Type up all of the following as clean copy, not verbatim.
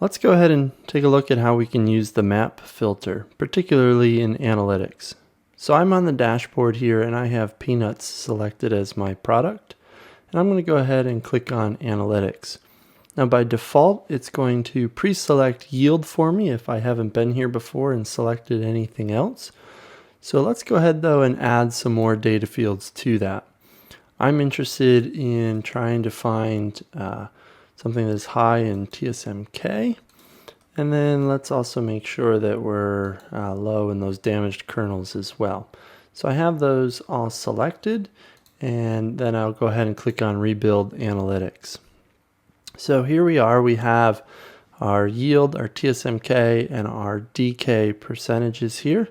Let's go ahead and take a look at how we can use the map filter, particularly in analytics. So I'm on the dashboard here and I have peanuts selected as my product. And I'm going to go ahead and click on analytics. Now by default, it's going to pre-select yield for me if I haven't been here before and selected anything else. So let's go ahead though and add some more data fields to that. I'm interested in trying to find something that's high in TSMK. And then let's also make sure that we're low in those damaged kernels as well. So I have those all selected, and then I'll go ahead and click on Rebuild Analytics. So here we are, we have our yield, our TSMK, and our decay percentages here.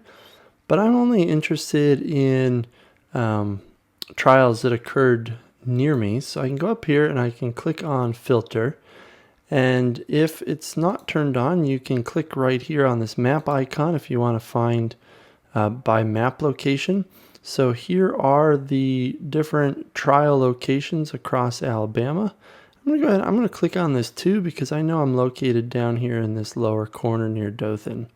But I'm only interested in trials that occurred near me. So I can go up here and I can click on Filter. And if it's not turned on, you can click right here on this map icon if you want to find by map location. So here are the different trial locations across Alabama. I'm going to go ahead, I'm going to click on this too because I know I'm located down here in this lower corner near Dothan.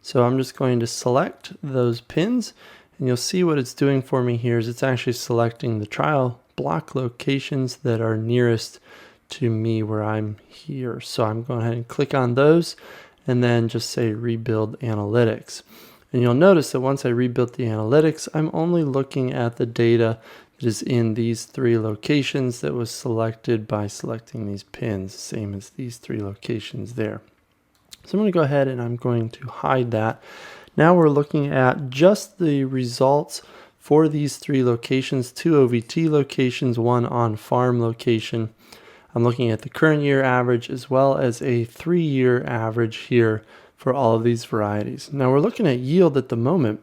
So I'm just going to select those pins, and you'll see what it's doing for me here is it's actually selecting the trial block locations that are nearest to me where I'm here. So I'm going ahead and click on those and then just say Rebuild Analytics. And you'll notice that once I rebuilt the analytics, I'm only looking at the data that is in these three locations that was selected by selecting these pins, same as these three locations there. So I'm going to go ahead and I'm going to hide that. Now we're looking at just the results for these three locations, 2 OVT locations, 1 on-farm location. I'm looking at the current year average as well as a 3-year average here for all of these varieties. Now we're looking at yield at the moment,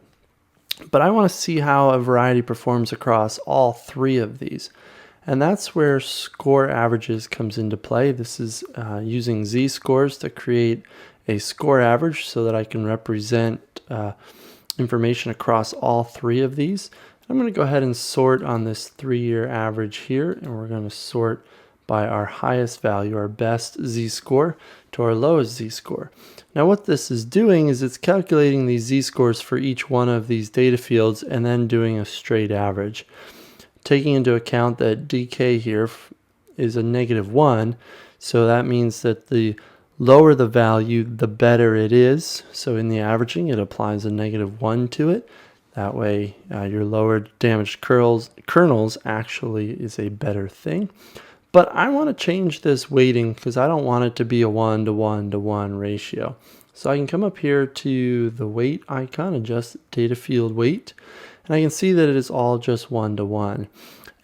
but I want to see how a variety performs across all 3 of these. And that's where score averages comes into play. This is using z-scores to create a score average so that I can represent information across all 3 of these. I'm going to go ahead and sort on this 3-year average here, and we're going to sort by our highest value, our best z-score, to our lowest z-score. Now what this is doing is it's calculating these z-scores for each one of these data fields and then doing a straight average. Taking into account that decay here is a -1, so that means that the lower the value, the better it is. So in the averaging, it applies a -1 to it. That way, your lower damaged kernels actually is a better thing. But I want to change this weighting because I don't want it to be a 1-to-1-to-1 ratio. So I can come up here to the weight icon, adjust data field weight, and I can see that it is all just 1-to-1.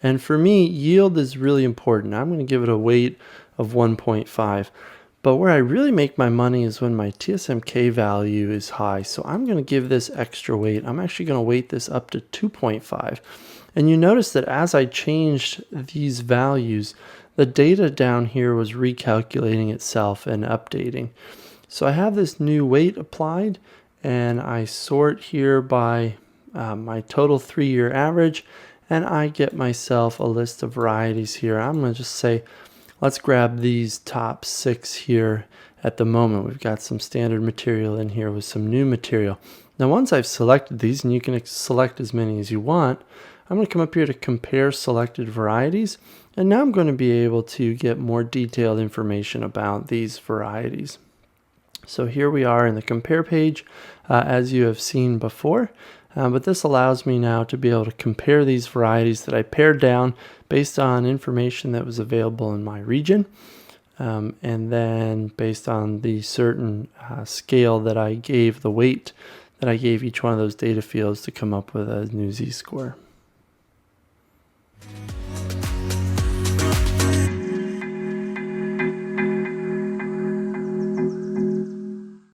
And for me, yield is really important. I'm going to give it a weight of 1.5. But where I really make my money is when my TSMK value is high. So I'm going to give this extra weight. I'm actually going to weight this up to 2.5. And you notice that as I changed these values, the data down here was recalculating itself and updating. So I have this new weight applied, and I sort here by my total 3-year average, and I get myself a list of varieties here. I'm going to just say, let's grab these top 6 here at the moment. We've got some standard material in here with some new material. Now once I've selected these, and you can select as many as you want, I'm going to come up here to compare selected varieties, and now I'm going to be able to get more detailed information about these varieties. So here we are in the compare page, as you have seen before, but this allows me now to be able to compare these varieties that I pared down based on information that was available in my region, and then based on the certain scale that I gave, the weight that I gave each one of those data fields to come up with a new z-score.